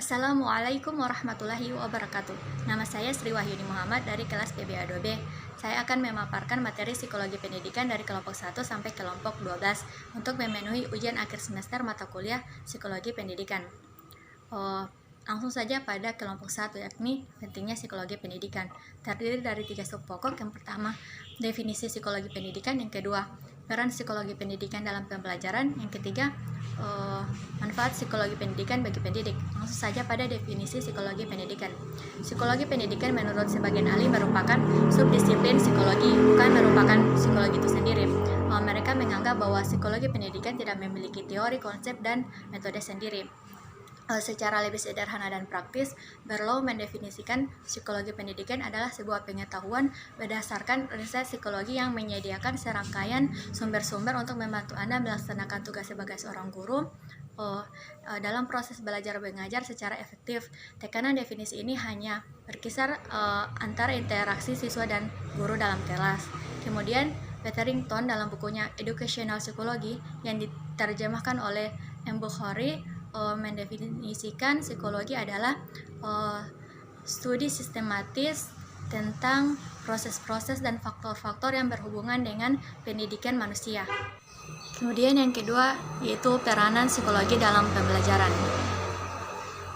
Assalamualaikum warahmatullahi wabarakatuh. Nama saya Sri Wahyuni Muhammad dari kelas PBA 2B. Saya akan memaparkan materi psikologi pendidikan dari kelompok 1 sampai kelompok 12 untuk memenuhi ujian akhir semester mata kuliah psikologi pendidikan. Langsung saja pada kelompok 1, yakni pentingnya psikologi pendidikan. Terdiri dari 3 sub pokok. Yang pertama, definisi psikologi pendidikan. Yang kedua, peran psikologi pendidikan dalam pembelajaran. Yang ketiga, manfaat psikologi pendidikan bagi pendidik. Langsung saja pada definisi psikologi pendidikan. Psikologi pendidikan menurut sebagian ahli merupakan subdisiplin psikologi, bukan merupakan psikologi itu sendiri. Mereka menganggap bahwa psikologi pendidikan tidak memiliki teori, konsep, dan metode sendiri. Secara lebih sederhana dan praktis, Berlow mendefinisikan psikologi pendidikan adalah sebuah pengetahuan berdasarkan riset psikologi yang menyediakan serangkaian sumber-sumber untuk membantu Anda melaksanakan tugas sebagai seorang guru dalam proses belajar mengajar secara efektif. Tekanan definisi ini hanya berkisar antara interaksi siswa dan guru dalam kelas. Kemudian, Petherington dalam bukunya Educational Psychology yang diterjemahkan oleh M. Bukhari mendefinisikan psikologi adalah studi sistematis tentang proses-proses dan faktor-faktor yang berhubungan dengan pendidikan manusia. Kemudian yang kedua yaitu peranan psikologi dalam pembelajaran.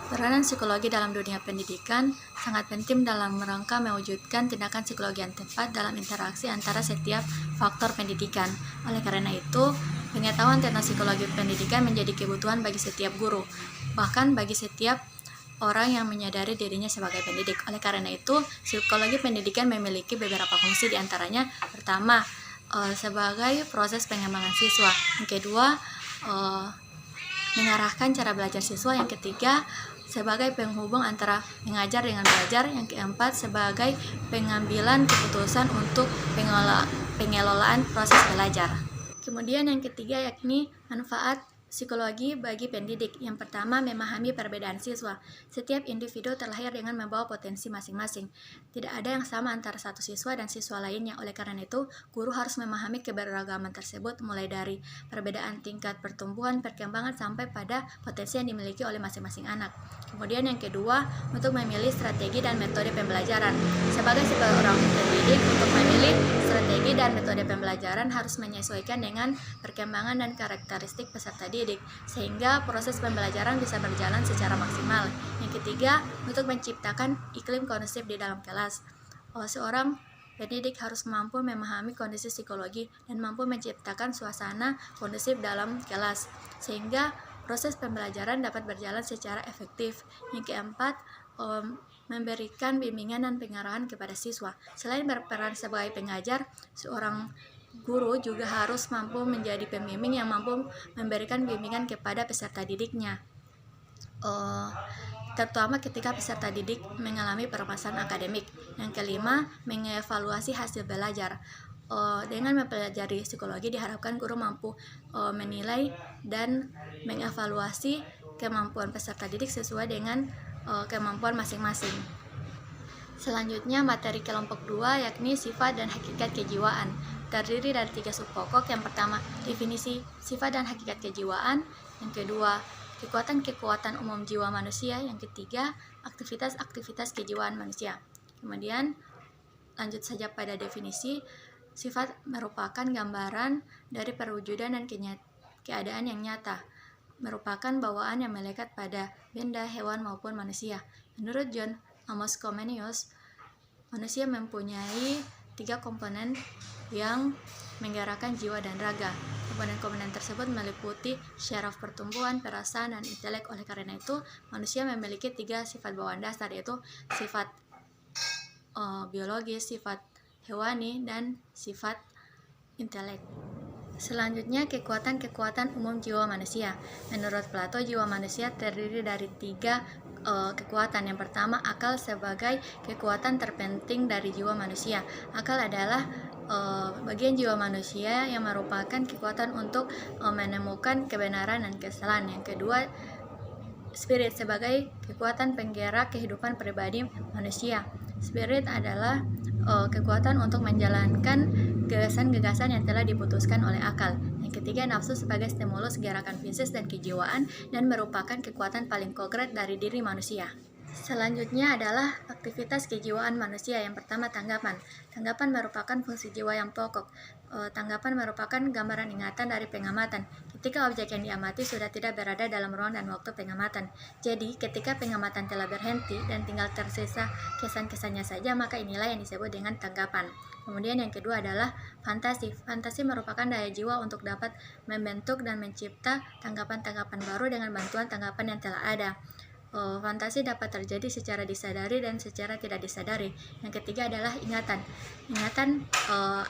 Peranan psikologi dalam dunia pendidikan sangat penting dalam rangka mewujudkan tindakan psikologi yang tepat dalam interaksi antara setiap faktor pendidikan. Oleh karena itu, pengetahuan tentang psikologi pendidikan menjadi kebutuhan bagi setiap guru, bahkan bagi setiap orang yang menyadari dirinya sebagai pendidik. Oleh karena itu, psikologi pendidikan memiliki beberapa fungsi, diantaranya pertama, sebagai proses pengembangan siswa. Yang kedua, mengarahkan cara belajar siswa. Yang ketiga, sebagai penghubung antara mengajar dengan belajar. Yang keempat, sebagai pengambilan keputusan untuk pengelolaan proses belajar. Kemudian yang ketiga yakni manfaat psikologi bagi pendidik. Yang pertama, memahami perbedaan siswa. Setiap individu terlahir dengan membawa potensi masing-masing. Tidak ada yang sama antara satu siswa dan siswa lainnya. Oleh karena itu, guru harus memahami keberagaman tersebut mulai dari perbedaan tingkat pertumbuhan, perkembangan, sampai pada potensi yang dimiliki oleh masing-masing anak. Kemudian yang kedua, untuk memilih strategi dan metode pembelajaran. Sebagai seorang pendidik, untuk memilih strategi dan metode pembelajaran harus menyesuaikan dengan perkembangan dan karakteristik peserta didik, sehingga proses pembelajaran bisa berjalan secara maksimal. Yang ketiga, untuk menciptakan iklim kondusif di dalam kelas. Seorang pendidik harus mampu memahami kondisi psikologi dan mampu menciptakan suasana kondusif dalam kelas, sehingga proses pembelajaran dapat berjalan secara efektif. Yang keempat, memberikan bimbingan dan pengarahan kepada siswa. Selain berperan sebagai pengajar, seorang guru juga harus mampu menjadi pembimbing yang mampu memberikan bimbingan kepada peserta didiknya, terutama ketika peserta didik mengalami permasalahan akademik. Yang kelima, mengevaluasi hasil belajar. Dengan mempelajari psikologi diharapkan guru mampu menilai dan mengevaluasi kemampuan peserta didik sesuai dengan kemampuan masing-masing. Selanjutnya, materi kelompok 2 yakni sifat dan hakikat kejiwaan. Terdiri dari 3 sub pokok. Yang pertama, definisi sifat dan hakikat kejiwaan. Yang kedua, kekuatan-kekuatan umum jiwa manusia. Yang ketiga, aktivitas-aktivitas kejiwaan manusia. Kemudian, lanjut saja pada definisi. Sifat merupakan gambaran dari perwujudan dan keadaan yang nyata, merupakan bawaan yang melekat pada benda, hewan, maupun manusia. Menurut John Amos Comenius, manusia mempunyai 3 komponen yang menggerakkan jiwa dan raga. Komponen-komponen tersebut meliputi syaraf pertumbuhan, perasaan, dan intelek. Oleh karena itu, manusia memiliki 3 sifat bawaan dasar, yaitu sifat biologis, sifat hewani, dan sifat intelek. Selanjutnya, kekuatan-kekuatan umum jiwa manusia. Menurut Plato, jiwa manusia terdiri dari 3 kekuatan. Yang pertama, akal sebagai kekuatan terpenting dari jiwa manusia. Akal adalah bagian jiwa manusia yang merupakan kekuatan untuk menemukan kebenaran dan kesalahan. Yang kedua, spirit sebagai kekuatan penggerak kehidupan pribadi manusia. Spirit adalah kekuatan untuk menjalankan gagasan-gagasan yang telah diputuskan oleh akal. Yang ketiga, nafsu sebagai stimulus gerakan fisik dan kejiwaan dan merupakan kekuatan paling konkret dari diri manusia. Selanjutnya adalah aktivitas kejiwaan manusia. Yang pertama, tanggapan. Tanggapan merupakan fungsi jiwa yang pokok. Tanggapan merupakan gambaran ingatan dari pengamatan. Ketika objek yang diamati sudah tidak berada dalam ruang dan waktu pengamatan. Jadi, ketika pengamatan telah berhenti dan tinggal tersisa kesan-kesannya saja, maka inilah yang disebut dengan tanggapan. Kemudian yang kedua adalah fantasi. Fantasi merupakan daya jiwa untuk dapat membentuk dan mencipta tanggapan-tanggapan baru dengan bantuan tanggapan yang telah ada. Fantasi dapat terjadi secara disadari dan secara tidak disadari. Yang ketiga adalah ingatan. Ingatan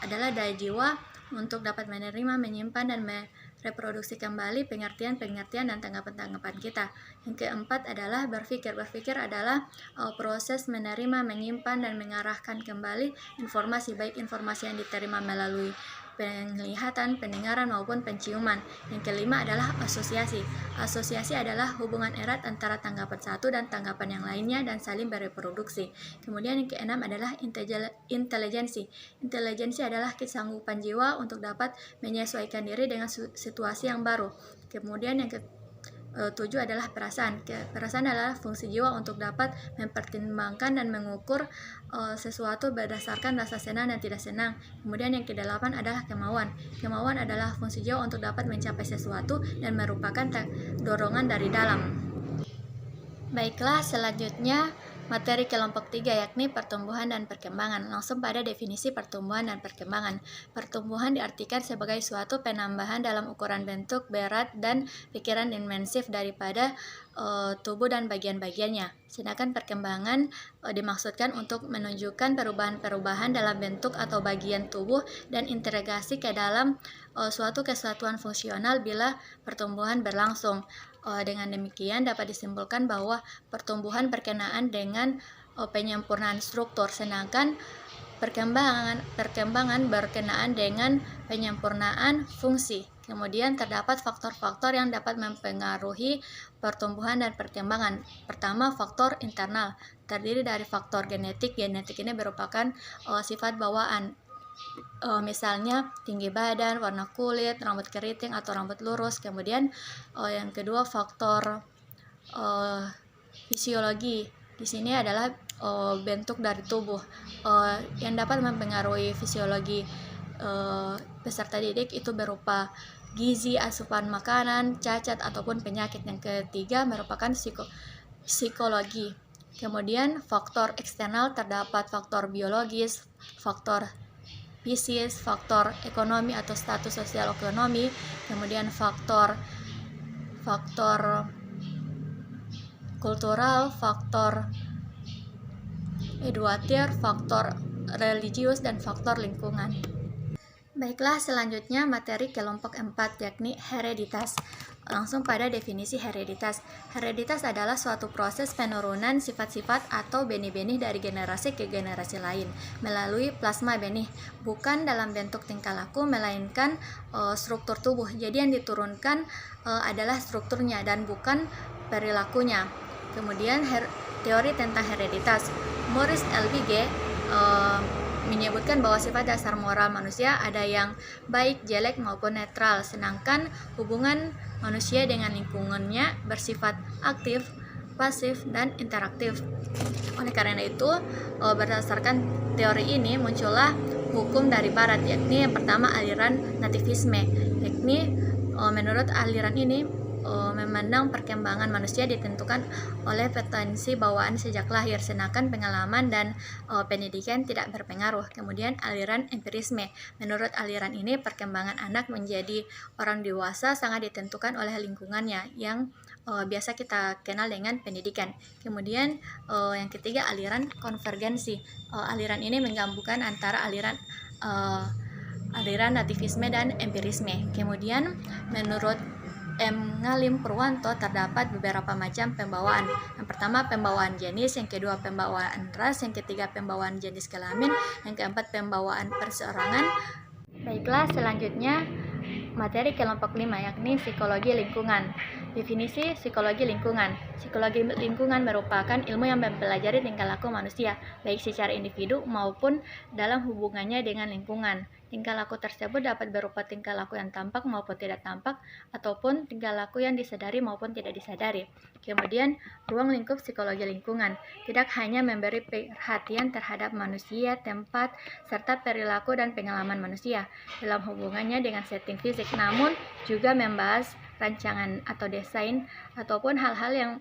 adalah daya jiwa untuk dapat menerima, menyimpan, dan mereproduksi kembali pengertian-pengertian dan tanggapan-tanggapan kita. Yang keempat adalah berpikir. Berpikir adalah proses menerima, menyimpan, dan mengarahkan kembali informasi, baik informasi yang diterima melalui penglihatan, pendengaran, maupun penciuman. Yang kelima adalah asosiasi. Asosiasi adalah hubungan erat antara tanggapan satu dan tanggapan yang lainnya dan saling bereproduksi. Kemudian yang keenam adalah intelijensi. Intelijensi adalah kesanggupan jiwa untuk dapat menyesuaikan diri dengan situasi yang baru. Kemudian yang ketujuh adalah perasaan. Perasaan adalah fungsi jiwa untuk dapat mempertimbangkan dan mengukur sesuatu berdasarkan rasa senang dan tidak senang. Kemudian yang kedelapan adalah kemauan. Kemauan adalah fungsi jiwa untuk dapat mencapai sesuatu dan merupakan dorongan dari dalam. Baiklah, selanjutnya materi kelompok 3 yakni pertumbuhan dan perkembangan. Langsung pada definisi pertumbuhan dan perkembangan. Pertumbuhan diartikan sebagai suatu penambahan dalam ukuran bentuk, berat, dan pikiran dimensif daripada tubuh dan bagian-bagiannya. Sedangkan perkembangan dimaksudkan untuk menunjukkan perubahan-perubahan dalam bentuk atau bagian tubuh dan integrasi ke dalam suatu kesatuan fungsional bila pertumbuhan berlangsung. Dengan demikian dapat disimpulkan bahwa pertumbuhan berkenaan dengan penyempurnaan struktur, sedangkan perkembangan berkenaan dengan penyempurnaan fungsi. Kemudian terdapat faktor-faktor yang dapat mempengaruhi pertumbuhan dan perkembangan. Pertama, faktor internal, terdiri dari faktor genetik. Genetik ini merupakan sifat bawaan. Misalnya tinggi badan, warna kulit, rambut keriting atau rambut lurus. Kemudian yang kedua, faktor fisiologi. Di sini adalah bentuk dari tubuh yang dapat mempengaruhi fisiologi peserta didik itu berupa gizi, asupan makanan, cacat ataupun penyakit. Yang ketiga merupakan psikologi. Kemudian faktor eksternal terdapat faktor biologis, faktor fisik, faktor ekonomi atau status sosial ekonomi, kemudian faktor kultural, faktor eduatif, faktor religius, dan faktor lingkungan. Baiklah, selanjutnya materi kelompok 4 yakni hereditas. Langsung pada definisi hereditas. Hereditas adalah suatu proses penurunan sifat-sifat atau benih-benih dari generasi ke generasi lain melalui plasma benih, bukan dalam bentuk tingkah laku melainkan struktur tubuh. Jadi yang diturunkan adalah strukturnya dan bukan perilakunya. Kemudian teori tentang hereditas. Maurice Lebesgue menyebutkan bahwa sifat dasar moral manusia ada yang baik, jelek, maupun netral, sedangkan hubungan manusia dengan lingkungannya bersifat aktif, pasif, dan interaktif. Oleh karena itu, berdasarkan teori ini muncullah hukum dari barat, yakni yang pertama aliran nativisme, yakni menurut aliran ini memandang perkembangan manusia ditentukan oleh potensi bawaan sejak lahir, sedangkan pengalaman dan pendidikan tidak berpengaruh. Kemudian aliran empirisme, menurut aliran ini perkembangan anak menjadi orang dewasa sangat ditentukan oleh lingkungannya yang biasa kita kenal dengan pendidikan. Kemudian yang ketiga aliran konvergensi. Aliran ini menggabungkan antara aliran nativisme dan empirisme. Kemudian menurut M. Ngalim Purwanto terdapat beberapa macam pembawaan. Yang pertama pembawaan jenis, yang kedua pembawaan ras, yang ketiga pembawaan jenis kelamin, yang keempat pembawaan perseorangan. Baiklah, selanjutnya materi kelompok 5 yakni psikologi lingkungan. Definisi psikologi lingkungan. Psikologi lingkungan merupakan ilmu yang mempelajari tingkah laku manusia, baik secara individu maupun dalam hubungannya dengan lingkungan. Tingkah laku tersebut dapat berupa tingkah laku yang tampak maupun tidak tampak, ataupun tingkah laku yang disadari maupun tidak disadari. Kemudian, ruang lingkup psikologi lingkungan tidak hanya memberi perhatian terhadap manusia, tempat, serta perilaku dan pengalaman manusia dalam hubungannya dengan setting fisik, namun juga membahas rancangan atau desain ataupun hal-hal yang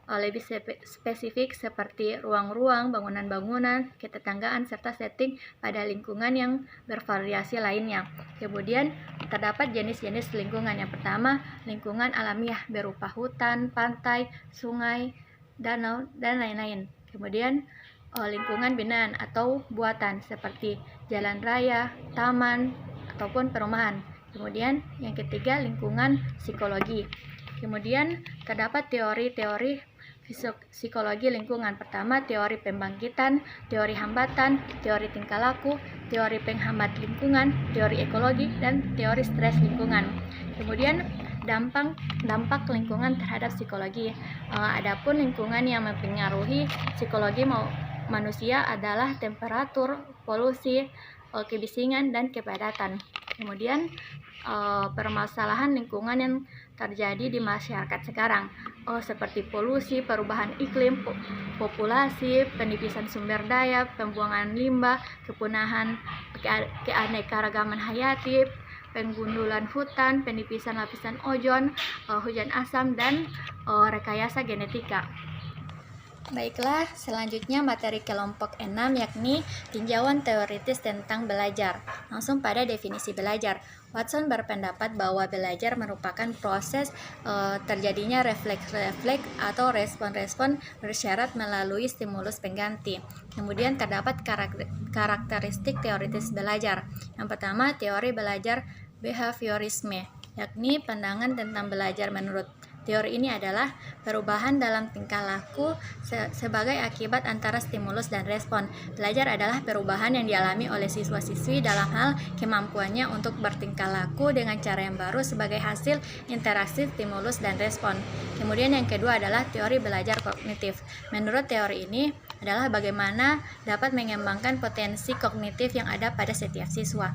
lebih spesifik seperti ruang-ruang, bangunan-bangunan, ketetanggaan, serta setting pada lingkungan yang bervariasi lainnya. Kemudian terdapat jenis-jenis lingkungan. Yang pertama, lingkungan alamiah berupa hutan, pantai, sungai, danau, dan lain-lain. Kemudian lingkungan binaan atau buatan seperti jalan raya, taman, ataupun perumahan. Kemudian yang ketiga, lingkungan psikologi. Kemudian terdapat teori-teori psikologi lingkungan. Pertama, teori pembangkitan, teori hambatan, teori tingkah laku, teori penghambat lingkungan, teori ekologi, dan teori stres lingkungan. Kemudian dampak lingkungan terhadap psikologi. Adapun lingkungan yang mempengaruhi psikologi manusia adalah temperatur, polusi, kebisingan, dan kepadatan. Kemudian permasalahan lingkungan yang terjadi di masyarakat sekarang, seperti polusi, perubahan iklim, populasi, penipisan sumber daya, pembuangan limbah, kepunahan keanekaragaman hayati, penggundulan hutan, penipisan lapisan ozon, hujan asam, dan rekayasa genetika. Baiklah, selanjutnya materi kelompok 6 yakni tinjauan teoritis tentang belajar. Langsung pada definisi belajar. Watson berpendapat bahwa belajar merupakan proses terjadinya refleks-refleks atau respon-respon bersyarat melalui stimulus pengganti. Kemudian terdapat karakteristik teoritis belajar. Yang pertama, teori belajar behaviorisme, yakni pandangan tentang belajar menurut teori ini adalah perubahan dalam tingkah laku sebagai akibat antara stimulus dan respon. Belajar adalah perubahan yang dialami oleh siswa-siswi dalam hal kemampuannya untuk bertingkah laku dengan cara yang baru sebagai hasil interaksi stimulus dan respon. Kemudian yang kedua adalah teori belajar kognitif. Menurut teori ini adalah bagaimana dapat mengembangkan potensi kognitif yang ada pada setiap siswa,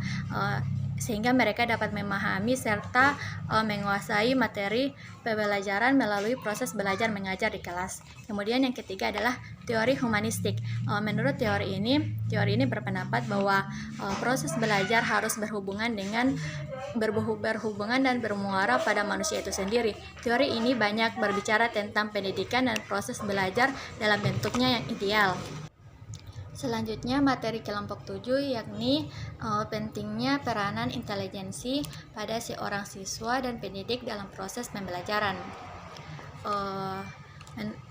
sehingga mereka dapat memahami serta menguasai materi pembelajaran melalui proses belajar mengajar di kelas. Kemudian yang ketiga adalah teori humanistik. Menurut teori ini berpendapat bahwa proses belajar harus berhubungan dan bermuara pada manusia itu sendiri. Teori ini banyak berbicara tentang pendidikan dan proses belajar dalam bentuknya yang ideal. Selanjutnya materi kelompok 7 yakni pentingnya peranan intelijensi pada seorang siswa dan pendidik dalam proses pembelajaran.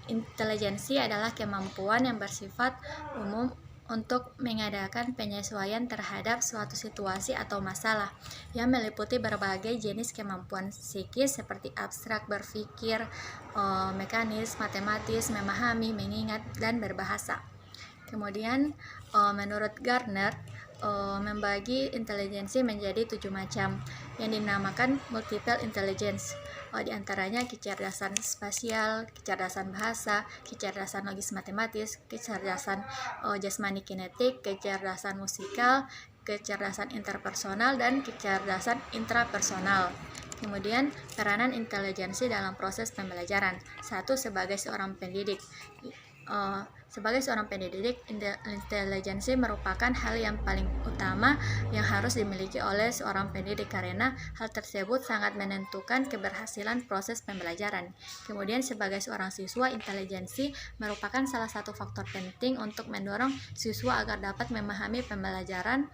Intelijensi adalah kemampuan yang bersifat umum untuk mengadakan penyesuaian terhadap suatu situasi atau masalah yang meliputi berbagai jenis kemampuan psikis seperti abstrak, berpikir, mekanis, matematis, memahami, mengingat, dan berbahasa. Kemudian menurut Gardner membagi intelijensi menjadi 7 macam yang dinamakan multiple intelligence. Di antaranya kecerdasan spasial, kecerdasan bahasa, kecerdasan logis matematis, kecerdasan jasmani kinetik, kecerdasan musikal, kecerdasan interpersonal, dan kecerdasan intrapersonal. Kemudian peranan intelijensi dalam proses pembelajaran. 1. Sebagai seorang pendidik. Sebagai seorang pendidik, intelijensi merupakan hal yang paling utama yang harus dimiliki oleh seorang pendidik karena hal tersebut sangat menentukan keberhasilan proses pembelajaran. Kemudian sebagai seorang siswa, intelijensi merupakan salah satu faktor penting untuk mendorong siswa agar dapat memahami pembelajaran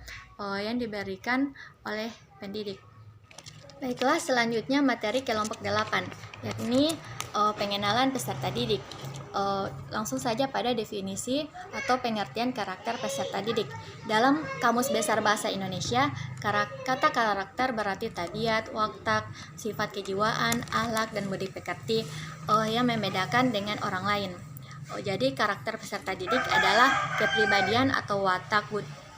yang diberikan oleh pendidik. Baiklah, selanjutnya materi kelompok 8 yakni pengenalan peserta didik. Langsung saja pada definisi atau pengertian karakter peserta didik. Dalam Kamus Besar Bahasa Indonesia, kata karakter berarti tabiat, watak, sifat kejiwaan, akhlak, dan budi pekerti yang membedakan dengan orang lain. Jadi karakter peserta didik adalah kepribadian atau watak,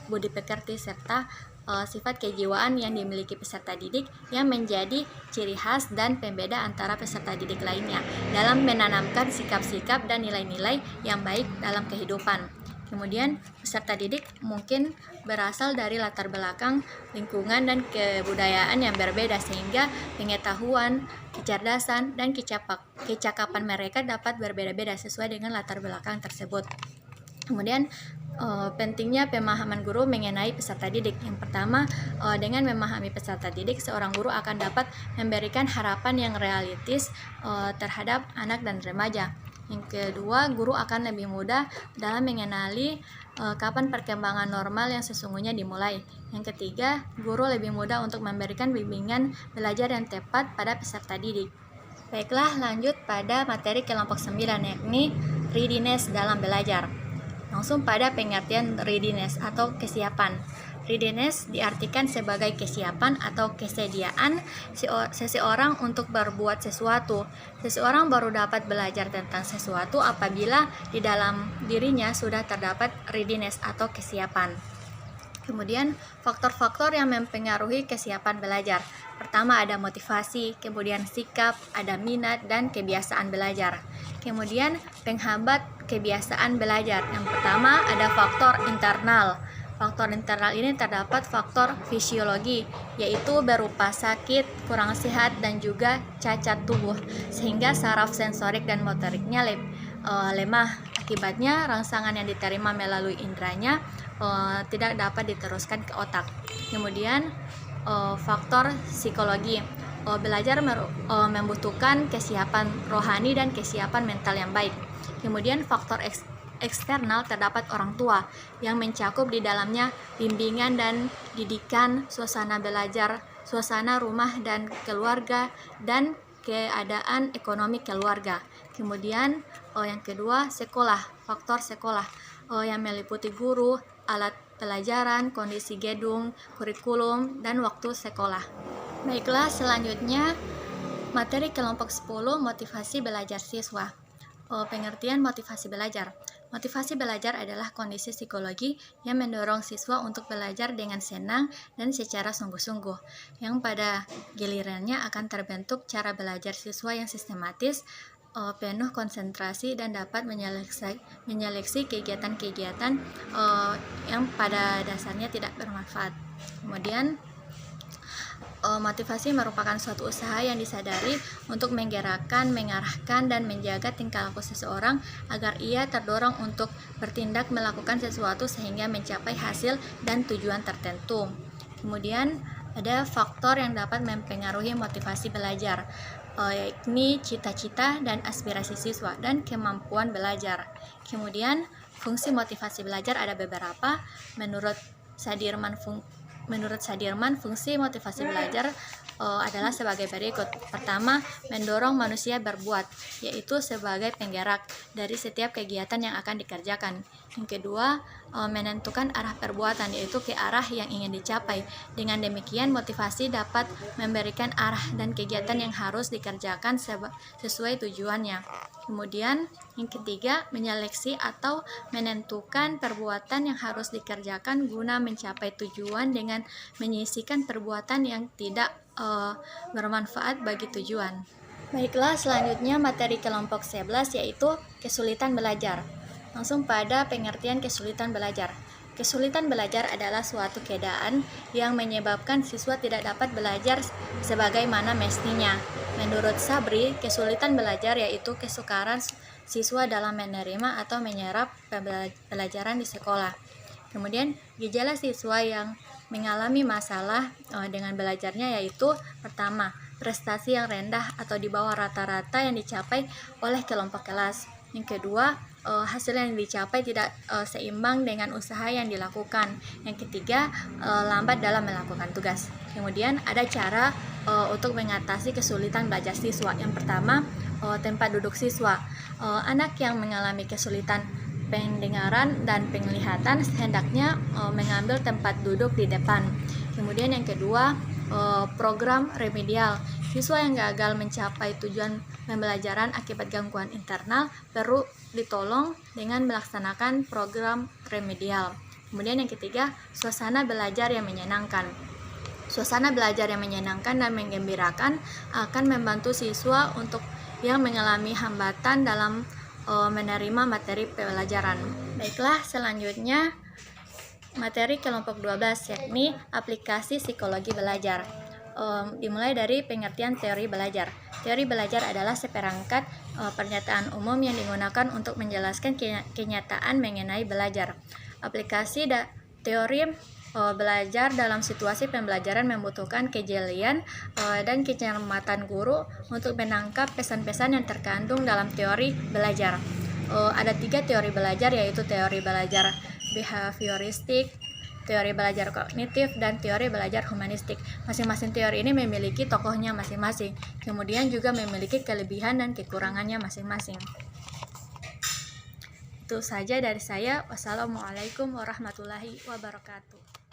budi pekerti, serta sifat kejiwaan yang dimiliki peserta didik yang menjadi ciri khas dan pembeda antara peserta didik lainnya dalam menanamkan sikap-sikap dan nilai-nilai yang baik dalam kehidupan. Kemudian, peserta didik mungkin berasal dari latar belakang, lingkungan, dan kebudayaan yang berbeda sehingga pengetahuan, kecerdasan, dan kecakapan mereka dapat berbeda-beda sesuai dengan latar belakang tersebut. Kemudian, pentingnya pemahaman guru mengenai peserta didik. Yang pertama, dengan memahami peserta didik, seorang guru akan dapat memberikan harapan yang realistis terhadap anak dan remaja. Yang kedua, guru akan lebih mudah dalam mengenali kapan perkembangan normal yang sesungguhnya dimulai. Yang ketiga, guru lebih mudah untuk memberikan bimbingan belajar yang tepat pada peserta didik. Baiklah, lanjut pada materi kelompok 9, yakni readiness dalam belajar. Langsung pada pengertian readiness atau kesiapan. Readiness diartikan sebagai kesiapan atau kesediaan seseorang untuk berbuat sesuatu. Seseorang baru dapat belajar tentang sesuatu apabila di dalam dirinya sudah terdapat readiness atau kesiapan. Kemudian, faktor-faktor yang mempengaruhi kesiapan belajar. Pertama ada motivasi, kemudian sikap, ada minat, dan kebiasaan belajar. Kemudian, penghambat kebiasaan belajar. Yang pertama ada faktor internal. Faktor internal ini terdapat faktor fisiologi, yaitu berupa sakit, kurang sehat, dan juga cacat tubuh, sehingga saraf sensorik dan motoriknya lemah. Akibatnya, rangsangan yang diterima melalui indranya tidak dapat diteruskan ke otak. Kemudian, faktor psikologi. Belajar membutuhkan kesiapan rohani dan kesiapan mental yang baik. Kemudian, faktor eksternal terdapat orang tua yang mencakup di dalamnya bimbingan dan didikan, suasana belajar, suasana rumah dan keluarga, dan keadaan ekonomi keluarga. Kemudian yang kedua sekolah, faktor sekolah yang meliputi guru, alat pelajaran, kondisi gedung, kurikulum, dan waktu sekolah. Baiklah, selanjutnya materi kelompok 10, motivasi belajar siswa. Pengertian motivasi belajar. Motivasi belajar adalah kondisi psikologi yang mendorong siswa untuk belajar dengan senang dan secara sungguh-sungguh, yang pada gilirannya akan terbentuk cara belajar siswa yang sistematis, penuh konsentrasi, dan dapat menyeleksi kegiatan-kegiatan yang pada dasarnya tidak bermanfaat. Kemudian, motivasi merupakan suatu usaha yang disadari untuk menggerakkan, mengarahkan, dan menjaga tingkah laku seseorang agar ia terdorong untuk bertindak melakukan sesuatu sehingga mencapai hasil dan tujuan tertentu. Kemudian ada faktor yang dapat mempengaruhi motivasi belajar, yakni cita-cita dan aspirasi siswa dan kemampuan belajar. Kemudian fungsi motivasi belajar ada beberapa. Menurut Sadirman, fungsi motivasi belajar adalah sebagai berikut. Pertama, mendorong manusia berbuat, yaitu sebagai penggerak dari setiap kegiatan yang akan dikerjakan. Yang kedua, menentukan arah perbuatan, yaitu ke arah yang ingin dicapai. Dengan demikian, motivasi dapat memberikan arah dan kegiatan yang harus dikerjakan sesuai tujuannya. Kemudian, yang ketiga, menyeleksi atau menentukan perbuatan yang harus dikerjakan guna mencapai tujuan dengan menyisihkan perbuatan yang tidak bermanfaat bagi tujuan. Baiklah, selanjutnya materi kelompok 11 yaitu kesulitan belajar. Langsung pada pengertian kesulitan belajar. Kesulitan belajar adalah suatu keadaan yang menyebabkan siswa tidak dapat belajar sebagaimana mestinya. Menurut Sabri, kesulitan belajar yaitu kesukaran siswa dalam menerima atau menyerap pembelajaran di sekolah. Kemudian, gejala siswa yang mengalami masalah dengan belajarnya yaitu pertama, prestasi yang rendah atau di bawah rata-rata yang dicapai oleh kelompok kelas. Yang kedua, hasil yang dicapai tidak seimbang dengan usaha yang dilakukan. Yang ketiga, lambat dalam melakukan tugas. Kemudian ada cara untuk mengatasi kesulitan belajar siswa. Yang pertama, tempat duduk siswa. Anak yang mengalami kesulitan pendengaran dan penglihatan hendaknya mengambil tempat duduk di depan. Kemudian yang kedua, program remedial. Siswa yang gagal mencapai tujuan pembelajaran akibat gangguan internal perlu ditolong dengan melaksanakan program remedial. Kemudian yang ketiga, suasana belajar yang menyenangkan. Suasana belajar yang menyenangkan dan menggembirakan akan membantu siswa untuk yang mengalami hambatan dalam menerima materi pelajaran. Baiklah, selanjutnya materi kelompok 12 yakni aplikasi psikologi belajar. Dimulai dari pengertian teori belajar. Teori belajar adalah seperangkat pernyataan umum yang digunakan untuk menjelaskan kenyataan mengenai belajar. Aplikasi teori belajar dalam situasi pembelajaran membutuhkan kejelian dan kecermatan guru untuk menangkap pesan-pesan yang terkandung dalam teori belajar. Ada 3 teori belajar, yaitu teori belajar behavioristik, teori belajar kognitif, dan teori belajar humanistik. Masing-masing teori ini memiliki tokohnya masing-masing, kemudian juga memiliki kelebihan dan kekurangannya masing-masing. Itu saja dari saya. Wassalamualaikum warahmatullahi wabarakatuh.